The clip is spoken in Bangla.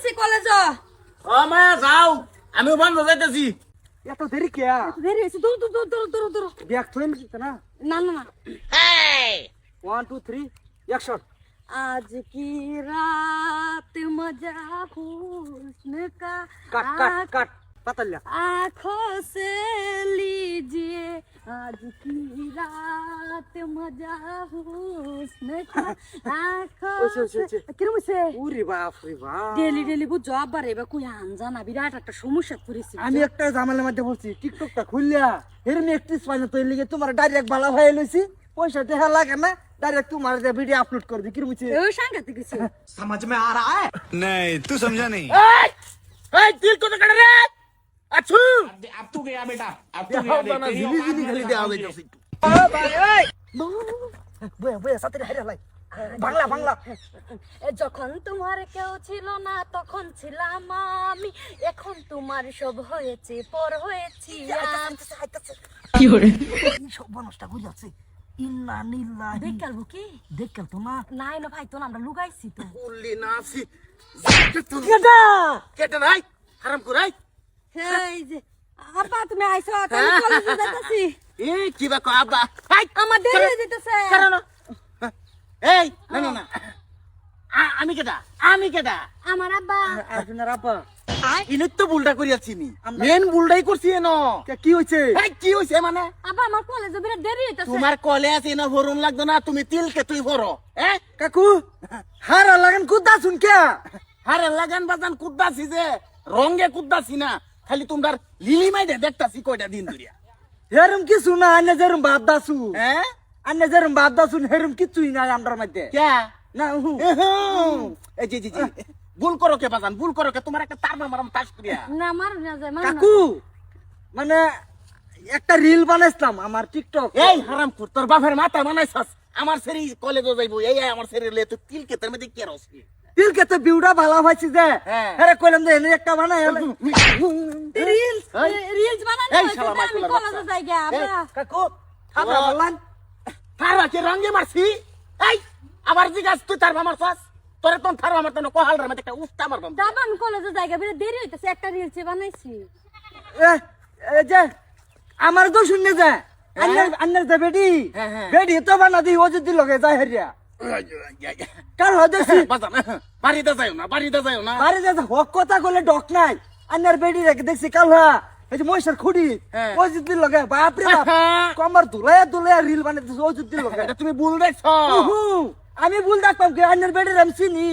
যাইতাছি কলেজ। ও মা যাও, আমিও বন্ধ যাইতেছি। এত দেরি কে? দেরি হয়েছে, দৌড়। ব্যাগ থইম না। না না না, 1 2 3 অ্যাকশন। आज की रात मजा हुस्न का কাট কাট কাট পাতাল্লা। आँखों से लीजिए, आज की रात मजा हुस्न का आँखों से। কিরম হইছে? ওরে বাপ রে বাপ। ডেলি বুঝছো আবার এবার কই আনজা না, বিরাট একটা সমস্যা পড়েছি। আমি একটা ঝামেলার মধ্যে পড়ছি। টিকটকটা খুললা এরম একট্রিস পাইনা তো লিগে তোমার ডাইরেক্ট ভালো হয়ে লইছি। পয়সা টেহা লাগে না, ডাইরেক্ট তোমার যে ভিডিও আপলোড করবি। কিরম হইছে? ওই সাংঘাতিক কিছু। समझ में आ रहा है? नहीं तू समझा नहीं। এই এই দিল কত কাটে রে? আছু अब तू गया बेटा, अब तू দেখাও गया না, देख, জিলি জিলি খালি দেওয়া যাইতেছে। বয়া বয়া সাথে হাইরা লাই। বাংলা বাংলা। যখন তোমার কেউ ছিল না তখন ছিলাম আমি, এখন তোমার সব হয়েছে পর হয়েছি আমি। এই সব মানুষটা ঘুরে আছে। ইন্না নিল্লাহি। দেখ কালবো কি? দেখল তো না। নাই না ভাই, তো না আমরা লুকাইছি তো। বললি না আছি। কেডা? কেটে নাই হারাম করাই। এই যে আপা তুমি আইছো, আমি কলেজে যাইতাছি। এই কি বা কয় আব্বা? এই আমার দেরি হয়ে যাইতাছে। কারণ এই না না না, আমি কেডা? আমি কেডা? আমার আব্বা। আর্জুনের আপা। ইনি তো ভুলটা করিয়াছি নি, মেন ভুলটাই করছি এন। কি হইছে? এই কি হইছে মানে? আব্বা আমার কলেজে বিরাট দেরি হইতাছে। তোমার কলেজ এনে ভরুন লাগতো না, তুমি তিলকে তুই ভরো। কাকু হারা লাগেন কুদা শুন কে? আরে লাগান বাজান কুদ্দাছি যে, রঙে কুদ্দাছি না, খালি তোমার লিলিমাই দে দেখতাছি কয়টা দিন ধরিয়া। হেরম কিছু না, আন্নে যেরম বাদ দাসু। হ্যাঁ আন্নে যেরম বাদ দাসুন হেরম কিছুই নাই আমরার মধ্যে। কে না এই জি জি জি, ভুল করো কে বাজান, ভুল করো কে, তোমার একটা তার মারাম তাস করিয়া। না মার না যায়, মার না। কাকু মানে একটা রিল বানাইছিলাম আমার টিকটক। এই হারাম খুর, তোর বাপের মাথা বানাইছাস, আমার ছেলে কলেজে যাইবো, এই আমার ছেলে লে তুই তিলকে তার মধ্যে কে রসবি? তিলকে তো বিউটা ভালো হয়েছে যে, হ্যাঁ। আরে কইলাম যে এনে একটা বানাই। রিলস বানানো এই হইছে, শালা আমি মাইকেলের কলেজে বাচ্চা। যাই গা আব্বা। কাকু থাপড়া বললাম। থারা কে রঙে মারছি? এই আবার জিগাস তুই তার মামার চাস, তোরে তো থারো আমার তো কোহালর মধ্যে একটা উস্তা মারবাম। দাদা আমি কলেজে যাই গা, বিরাট দেরি হইতাছে, একটা রিলস বানাইছি। যে আমার তো শুনে যায় আন্নার যে বেডি হ্যাঁ, হ্যাঁ। বেডি তো বানা দি ও যদি লগে যায় হেরিয়া কাল হদেছি বাজান বাড়িতে যাইও না, বাড়িতে যাইও না। আরে যে হক কথা কইলে ডক নাই। আন্নার বেডি রেখে দেখছি কাল এই যে মহিষের খুঁড়ি হ্যাঁ। ও যদি লগে বাপ রে বাপ কমর দুলে রিল বানাইতেছে ও যদি লগে। এটা তুমি ভুল দেখছ। উহু, আমি ভুল দেখতাম কি আন্নার বেডি আমি চিনি।